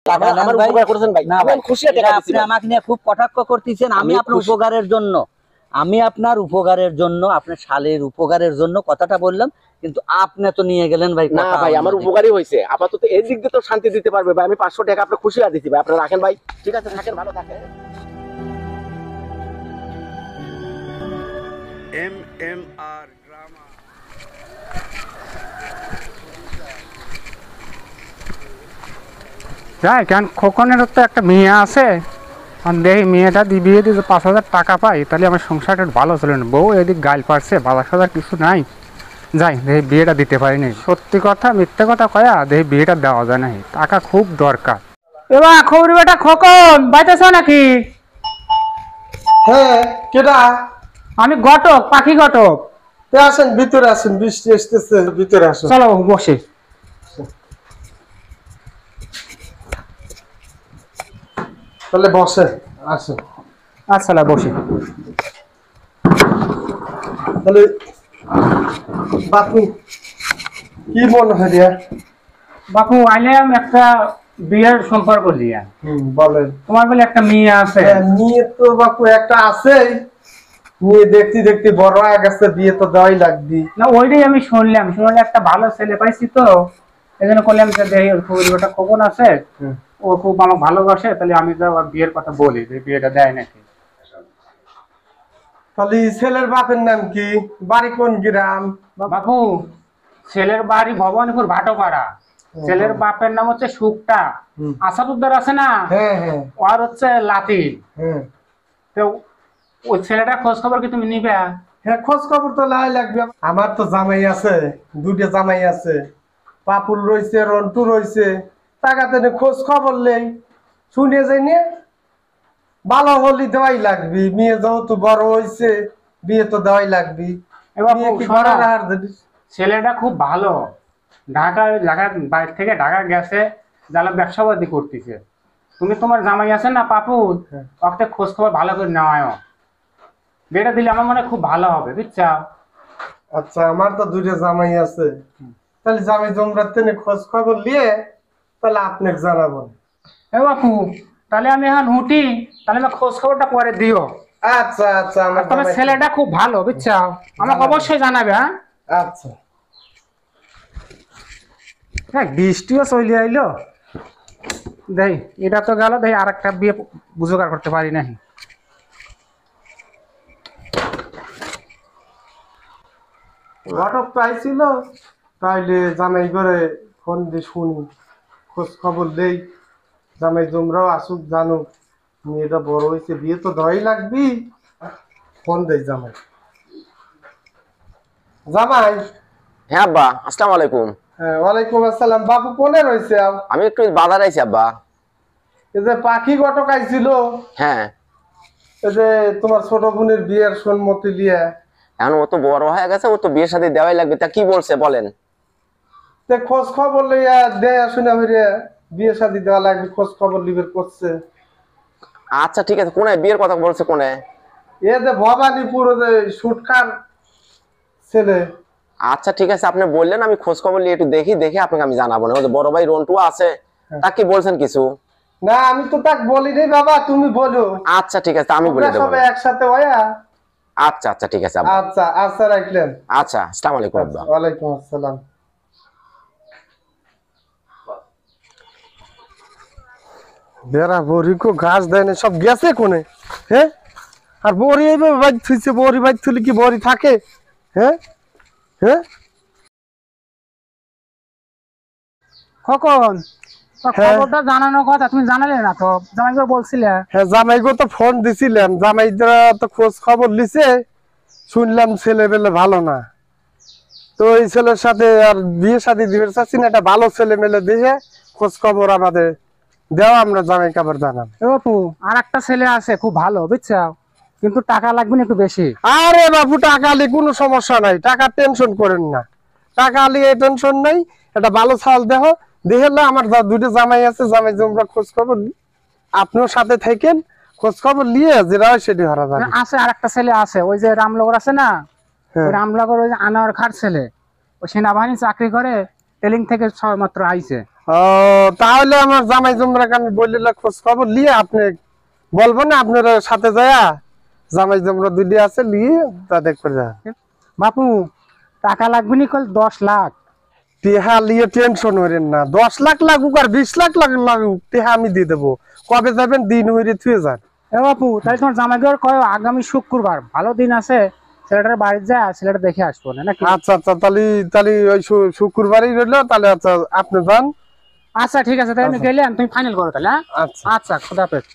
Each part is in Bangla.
টাকা নেন আমার ভাই। উপকার করেছেন ভাই, না আমি ভাই, খুশি এটা টাকা আপনি দিছি ভাই। আমাকে নিয়ে খুব কটাক্ষ করতেছেন। আমি আপনার খুশি। উপকারের জন্য, আমি আপনার উপকারের জন্য, আপনার শালের উপকারের জন্য কথাটা বললাম, কিন্তু আপনি তো নিয়ে গেলেন ভাই না কথা ভাই আমার অন্যদিকে। উপকারই হয়েছে, আপাতত এই দিক দিয়ে তো শান্তি দিতে পারবে ভাই। আমি 500 টাকা আপনার খুশি আর দিছি ভাই, আপনারা রাখেন ভাই। ঠিক আছে, থাকেন, ভালো থাকেন। MMR drama. যাই কেন খোকনের তো একটা মেয়ে আছে, আর দেখি মেয়েটা দিয়ে বিয়ে দিয়ে 5,000 টাকা পাই, তাহলে আমার সংসারটা একটু ভালো চলে না। বউ এদিক গাইল পারছে, বাজার সাজার কিছু নাই। যাই দেখি বিয়েটা দিতে পারিনি, সত্যি কথা মিথ্যে কথা কয়া দেখি বিয়েটা দেওয়া যায় নাই, টাকা খুব দরকার। এবার খবর বেটা খোকন বাইতেছ নাকি? হ্যাঁ, কেডা? আমি ঘটক, পাখি ঘটক। আসেন ভিতরে, আসেন, বৃষ্টি আসতেছে, ভিতরে আসেন। চলো বসে। তাহলে বসেন, আসেন। আচ্ছা বসে। তাহলে বাপু কি মনে হয় রে? বাপু আইলাম একটা বিয়ের সম্পর্ক দিয়া। বলেন। তোমার বলে একটা মেয়ে আছে? মেয়ে তো বাপু একটা আছেই, মেয়ে দেখতে দেখতে বড় হয়ে গেছে, বিয়ে তো দেওয়াই লাগবে। না ওইটাই আমি শুনলাম, শুনলে একটা ভালো ছেলে পাইছি তো এই জন্য করলাম যে দেখি ওটা খবর আছে, ও খুব আমাকে ভালোবাসে, তাহলে আমি তো ওর বিয়ের কথা বলি যে বিয়েটা দেয় নাকি। তাহলে ছেলের বাপের নাম কি, বাড়ি কোন গ্রাম? বাপু ছেলের বাড়ি ভবানীপুর ভাটোপাড়া, ছেলের বাপের নাম হচ্ছে শুকটা, আসাদুদ্দার আছে না, হ্যাঁ হ্যাঁ আর হচ্ছে লাতি। হ্যাঁ তো ওই ছেলেটার খোঁজ খবর কি তুমি নিবে? হ্যাঁ, খোঁজ খবর তো লাই লাগবে। আমার তো জামাই আছে, দুইটা জামাই আছে, পাপুল রয়েছে, রন্টু রয়েছে, টাকাতে খোঁজ খবর নেই, শুনে যাই নিয়ে ভালো হলি দেওয়াই লাগবে। মেয়ে যেহেতু বড় হয়েছে, বিয়ে তো দেওয়াই লাগবে। এবার মেয়ে কি শোনো, বড় আর যদি ছেলেটা খুব ভালো, ঢাকার বাইরে থেকে ঢাকা গেছে, যারা ব্যবসাবাদী করতেছে। তুমি তোমার জামাই আছে না পাপু, ওকে খোঁজ খবর ভালো করে নেওয়ায়, বিয়েটা দিলে আমার মনে হয় খুব ভালো হবে, বুঝছো? আচ্ছা, আমার তো দুইটা জামাই আছে, তাহলে জামাই জমরার তেনে খোঁজ খবর নিয়ে তাহলে আপনাকে জানাবো। এ বাপু তাহলে আমি এখন উঠি, তাহলে আমি খোঁজ খবরটা পরে দিও। আচ্ছা আচ্ছা, আমার তবে জামাই- ছেলেটা খুব ভালো, বুঝছো? আমাকে অবশ্যই জানাবে। হ্যাঁ আচ্ছা। হ্যাঁ, বৃষ্টিও চলে আইলো, দেই এটা তো গেল, দেই আর একটা বিয়ে জোগাড় করতে পারি নাই। ঘটক পাইছিল, তাইলে জামাই করে ফোন দিয়ে শুনি, খোঁজ খবর দেই, জামাই জমরাও আসুক, জানুক মেয়েটা বড় হয়েছে, বিয়ে তো দেওয়াই লাগবি। ফোন দেই জামাই। জামাই। হ্যাঁ আব্বা, আসসালামু আলাইকুম। হ্যাঁ, ওয়ালাইকুম আসসালাম। বাবু কোনে রয়েছে? আমি একটু বাজার আইছি আব্বা। এই যে পাখি ঘটক আইছিল, হ্যাঁ, এই যে তোমার ছোট বোনের বিয়ের সম্মতি লিয়ে, এখন ও তো বড় হয়ে গেছে, ও তো বিয়ের সাথে দেওয়াই লাগবে। তা কি বলছে বলেন? তে খোঁজ খবর লইয়া দেয়া শুনে ফিরে বিয়ে শাদী দেওয়া লাগবে, খোঁজ খবর লিবের করছে। আচ্ছা ঠিক আছে, কোনে বিয়ের কথা বলছে কোনে? এ যে ভবানীপুর, যে সুটকার ছেলে। আচ্ছা ঠিক আছে, আপনি বললেন, আমি খোঁজ খবর নিয়ে একটু দেখি, দেখে আপনাকে আমি জানাবো না। ওই যে বড় ভাই রন্টু আছে, তা কি বলছেন কিছু? না, আমি তো তাক বলি নি বাবা, তুমি বলো। আচ্ছা ঠিক আছে, আমি বলে দেবো। সবাই একসাথে হইয়া। আচ্ছা আচ্ছা ঠিক আছে আব্বা। আচ্ছা আচ্ছা, রাখলেন। আচ্ছা, আসসালামু আলাইকুম আব্বা। ওয়ালাইকুম আসসালাম। বেড়া বড়ি কো ঘাস দেয় না, সব গেছে কোনে? হ্যাঁ, আর বড়ি এইভাবে বাইক থুইছে, বড়ি বাইক থুলে কি বড়ি থাকে? হ্যাঁ হ্যাঁ। কখন হ্যাঁ। খবরটা জানানোর কথা তুমি জানালে না তো, জামাইকে বলছিলে? হ্যাঁ, জামাইগো তো ফোন দিছিলাম, জামাইরা তো খোঁজ খবর লিছে, শুনলাম ছেলে পেলে ভালো না, তো এই ছেলের সাথে আর বিয়ে শাদী দিবে চাচ্ছি না, একটা ভালো ছেলে মেলে দিয়ে খোঁজ খবর আমাদের দেওয়া, আমরা জামাই কাপড় জানাব। এ বাপু আর একটা ছেলে আছে খুব ভালো, বুঝছো, কিন্তু টাকা লাগবে না একটু বেশি। আরে বাবু, টাকা আলি কোনো সমস্যা নাই, টাকা টেনশন করেন না, টাকা আলি এই টেনশন নাই। একটা ভালো চাল দেহ দেখলে, আমার দুটো জামাই আছে, জামাই জমরা খোঁজ খবর আপনিও সাথে থাকেন, খোঁজ খবর নিয়ে যেটা হয় সেটি হারা যাবে। আছে আর একটা ছেলে আছে, ওই যে রামনগর আছে না, ওই রামনগর, ওই যে আনোয়ার খার ছেলে, ওই সেনাবাহিনী চাকরি করে, ট্রেনিং থেকে সবেমাত্র আইছে। ও তাহলে আমার জামাই জমরাকে আমি বললে খোঁজ খবর নিয়ে আপনি বলবো না, আপনার সাথে যায়া জামাই জমরা দুইটি আছে নিয়ে তা দেখবে যা। বাপু টাকা লাগবে নি কল 10 লাখ। টেহা নিয়ে টেনশন করেন না, 10 লাখ লাগুক আর 20 লাখ লাগুক টেহা আমি দিয়ে দেবো। কবে যাবেন দিন হইরে থুয়ে যান। এ বাপু তাহলে তোমার জামাই ঘর কয় আগামী শুক্রবার ভালো দিন আছে, ছেলেটার বাড়ি যায় ছেলেটা দেখে আসবো না নাকি? আচ্ছা আচ্ছা, তাহলে তাহলে ওই শুক্রবারই রইলো তাহলে। আচ্ছা আপনি যান। আচ্ছা ঠিক আছে, তাহলে আমি গেলাম, তুমি ফাইনাল করো তাহলে। হ্যাঁ আচ্ছা আচ্ছা, খোদাফেজ।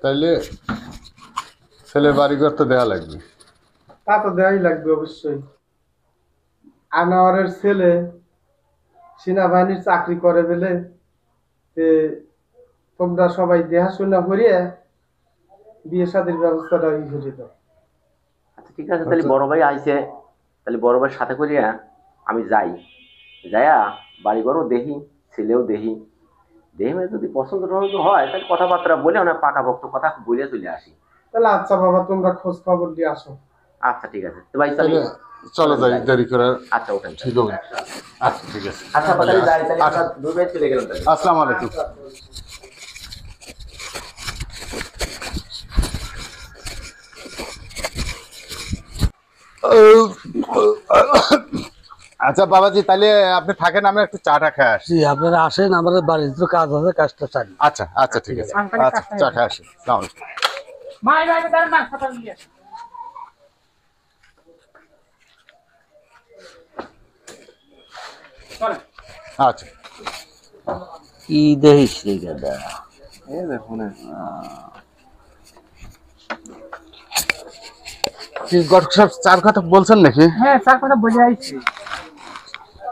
তাইলে ছেলের বাড়িঘর তো দেয়া লাগবে। তা তো দেওয়াই লাগবে অবশ্যই। আনোয়ারের ছেলে সেনাবাহিনীর চাকরি করে বলে তোমরা সবাই দেখাশোনা করিয়ে বিয়ে শাদীর ব্যবস্থাটা করে দাও। আচ্ছা ঠিক আছে, তাহলে বড় ভাই আইছে, তাহলে বড় ভাইয়ের সাথে করিয়া আমি যাই, যাইয়া বাড়ি ঘরও দেখি, ছেলেও দেখি, দেখে যদি পছন্দ টছন্দ হয় তাহলে কথাবার্তা বলে অনেক পাকাপোক্ত কথা বলে চলে আসি। তাহলে আচ্ছা বাবা, তোমরা খোঁজ খবর দিয়ে আসো। আচ্ছা ঠিক আছে, তো ভাই তাহলে চলো যাই, দেরি করার আচ্ছা ওঠেন। ঠিক হবে। আচ্ছা ঠিক আছে, আচ্ছা তাহলে যাই, তাহলে আমরা দুই ভাই চলে গেলাম তাহলে। আসসালামু আলাইকুম। আচ্ছা বাবাজি, তাহলে আপনি থাকেন, আমরা একটু চাটা খেয়ে আসি। জি আপনারা আসেন, আমাদের বাড়িতে তো কাজ আছে, কাজটা চাই। আচ্ছা আচ্ছা ঠিক আছে, আচ্ছা চা খেয়ে আসি। আসসালামু আলাইকুম। ভাই ভাই দাঁড়ান না, খাতা নিয়ে আসো। চলেন। আচ্ছা কি দেখিস রে গাদা? এই দেখুন, কি গটক সাহেব চার কথা বলছেন নাকি? হ্যাঁ স্যার, কথা বলে আইছি।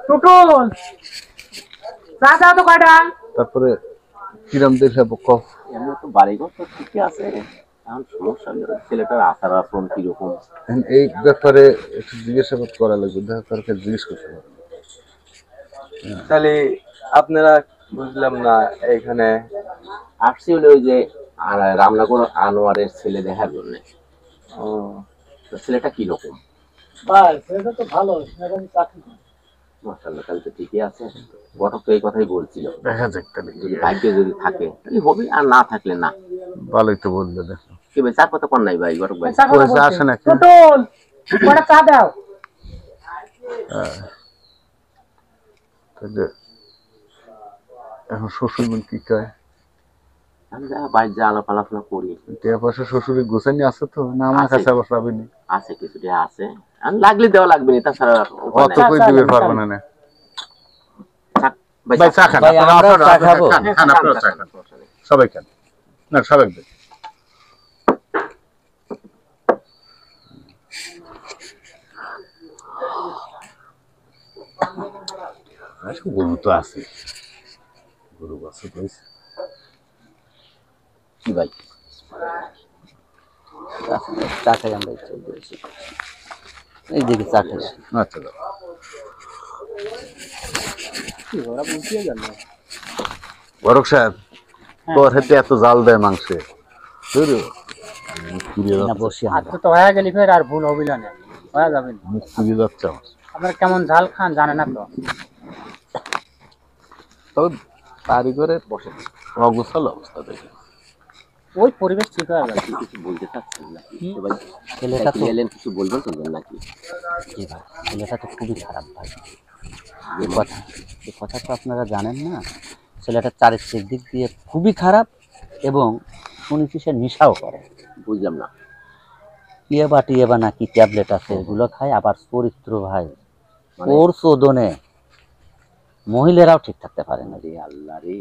টুটুল চা দাও তো কয়টা। তারপরে কিরম দেখে কফ? এমনি তো বাড়িঘর তো ঠিকই আছে, এখন সমস্যা হলো ছেলেটার আচার আচরণ কিরকম। এই ব্যাপারে একটু জিজ্ঞাসাবাদ করা লাগবে, দেখা কারকে জিজ্ঞেস করতে পারবে। তাহলে আপনারা বুঝলাম না এখানে আসছি হলো ওই যে রামনগর আনোয়ারের ছেলে দেখার জন্য। তো ছেলেটা কিরকম? ভাই সেটা তো ভালো, চাকরি মাশাআল্লাহ, তাহলে তো ঠিকই আছে। ঘটক তো এই কথাই বলছিল, দেখা যাক তাহলে কি যদি হয়। ভাগ্যে যদি থাকে তাহলে হবে, আর না থাকলে না। ভালোই তো বললে, দেখো কি ভাই চার কথা কোন নাই ভাই ঘটক ভাই? পয়সা আসে নাকি? টুটুল কয়টা চা দাও। তাহলে এখন শ্বশুর বোন কি কয়? আমি যা বাইরে যা আলাপ আলোচনা করি, টাকা পয়সা শ্বশুরের গোছানি আছে তো না? আমার আছে। কাছে আবার পাবেনি, আছে কিছুটা আছে, আর লাগলে দেওয়া লাগবে না, তাছাড়া উপায় অত নাই। কই দিবে পারবো না। না ভাই ভাই চা খান, ভাই, আপনারা আমরাও আপনারা- চা আপনারা খাবো। খান, খান, আপনারা চা খান, সবাই খান, না সবাই দেন। গরু তো আছে, গরু আছে তো। কি ভাই? চা খাই আমরা, ইচ্ছা করেছি। এই দেখি চা খাই। আচ্ছা দাও। বরক সাহেব, তোর হাতে এত জাল দেয় মাংসে, না বসি আমরা। আচ্ছা তো হয়ে গেলি ফের আর ভুল হবিল না, হয়ে যাবে না। মুখ পুড়িয়ে যাচ্ছে আমার। আপনার কেমন ঝাল খান জানে না তো। তবে বাড়ি করে বসে অগোছাল অবস্থা দেখে। ওই পরিবেশ ঠিক হয়ে গেল। কিছু বলতে চাচ্ছেন নাকি? তো ভাই ছেলেটা তো এলেন, কিছু বলবেন তুলবেন নাকি? জি ভাই, ছেলেটা তো খুবই খারাপ ভাই। এই কথা তো আপনারা জানেন না। ছেলেটা চারিত্রিক দিক দিয়ে খুবই খারাপ, এবং শুনেছি সে নেশাও করে। বুঝলাম না। টিয়েবা নাকি ট্যাবলেট আছে, এগুলো খায়। আবার চরিত্র ভাই, মানে? ওর চোদনে মহিলারাও ঠিক থাকতে পারে না। আরে আল্লাহ রে,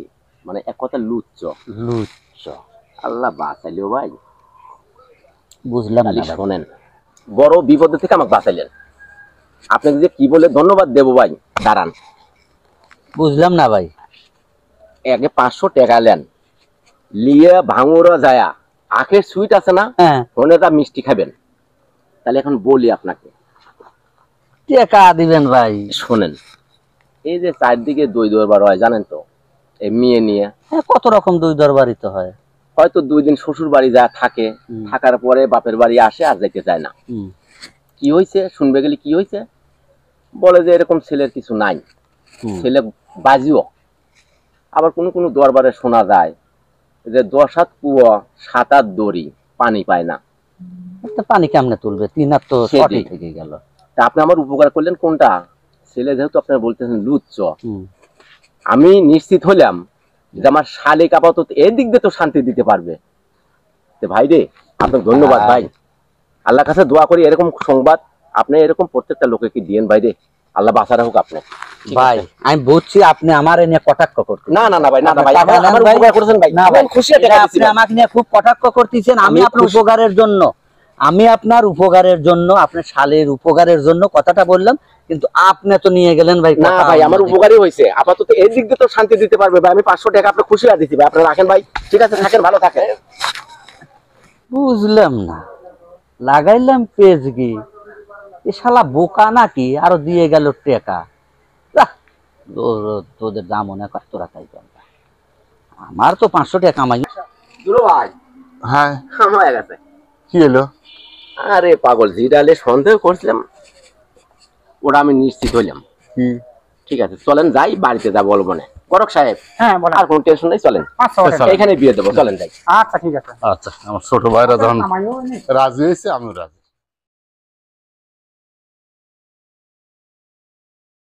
মানে এক কথা লুচ্চ। লুচ্চ। আল্লাহ বাঁচাইলেও ভাই। বুঝলাম তাহলে না ভাই। শোনেন, বড় বিপদের থেকে আমাকে বাঁচাইলেন, আপনাকে যে কি বলে ধন্যবাদ দেবো ভাই। দাঁড়ান, বুঝলাম না ভাই। আগে 500 টাকা নেন, লিয়ে ভাঙুরা যায়া আখের সুইট আছে না, হ্যাঁ, ওখানে তা মিষ্টি খাবেন। তাহলে এখন বলি আপনাকে, টাকা দিবেন ভাই। শোনেন, এই যে চারদিকে দই দরবার হয় জানেন তো, এই মেয়ে নিয়ে। হ্যাঁ, কত রকম দুই দরবারই তো হয়। হয়তো 2 দিন শ্বশুর বাড়ি যা থাকে, থাকার পরে বাপের বাড়ি আসে আর যেতে চায় না। কি হয়েছে শুনবে গেলে কি হয়েছে, বলে যে এরকম ছেলের কিছু নাই, ছেলে বাজিও। আবার কোনো কোনো দরবারে শোনা যায় যে 10 হাত কুয়া 7 হাত দড়ি, পানি পায় না। তো পানি কেমনে তুলবে, 3 হাত তো সেটাই। শর্টই থেকে গেল। তা আপনি আমার উপকার করলেন কোনটা? ছেলে যেহেতু আপনারা বলতেছেন লুচ্চ, আমি নিশ্চিত হলাম যে আমার শালিক আপাতত এদিক দিয়ে তো শান্তি দিতে পারবে। তো ভাই রে, আপনাকে ধন্যবাদ ভাই। আল্লাহর কাছে দোয়া করি এরকম সংবাদ আপনি এরকম প্রত্যেকটা লোকে কি দিয়েন ভাই রে, আল্লাহ বাঁচা রাখুক আপনি। ভাই আমি বুঝছি আপনি আমার এ নিয়ে কটাক্ষ করতেছেন। না না না ভাই, না না ভাই, টাকা নেন আমার ভাই। উপকার করেছেন ভাই, না আমি ভাই, খুশি হয়ে এটা টাকা আপনি দিচ্ছি ভাই। আমাকে নিয়ে খুব কটাক্ষ করতেছেন। আমি আমি আপনার খুশি। উপকারের জন্য, আমি আপনার উপকারের জন্য, আপনার শালের উপকারের জন্য কথাটা বললাম, কিন্তু আপনি তো নিয়ে গেলেন ভাই না কথা ভাই, আমার অন্যদিকে। উপকারই হয়েছে, আপাতত এই দিক দিয়ে তো শান্তি দিতে পারবে ভাই। আমি 500 টাকা আপনি খুশি হয়ে দিচ্ছি ভাই, আপনি রাখেন ভাই। ঠিক আছে, থাকেন, ভালো থাকেন। বুঝলাম না, লাগাইলাম পেজগি, এ শালা বোকা নাকি, আরো দিয়ে গেল টাকা। যাহ, তোদের দাম মনে কর, তোরা তাই কর। আমার তো 500 টাকা কামাই। দুলো ভাই, হ্যাঁ, আমার হয়ে গেছে। কি হলো? আরে পাগল, জিডালে সন্দেহ করছিলাম, ওটা আমি নিশ্চিত হইলাম। কি? ঠিক আছে, চলেন যাই, বাড়িতে যা বলবো না করক সাহেব। হ্যাঁ বলেন। আর কোনো টেনশন নেই, চলেন আচ্ছা এখানে বিয়ে দেবো, চলেন যাই। আচ্ছা ঠিক আছে। আচ্ছা, আমার ছোট ভাইরা যখন আমায়ও নে। রাজি হয়েছে আমিও রাজি।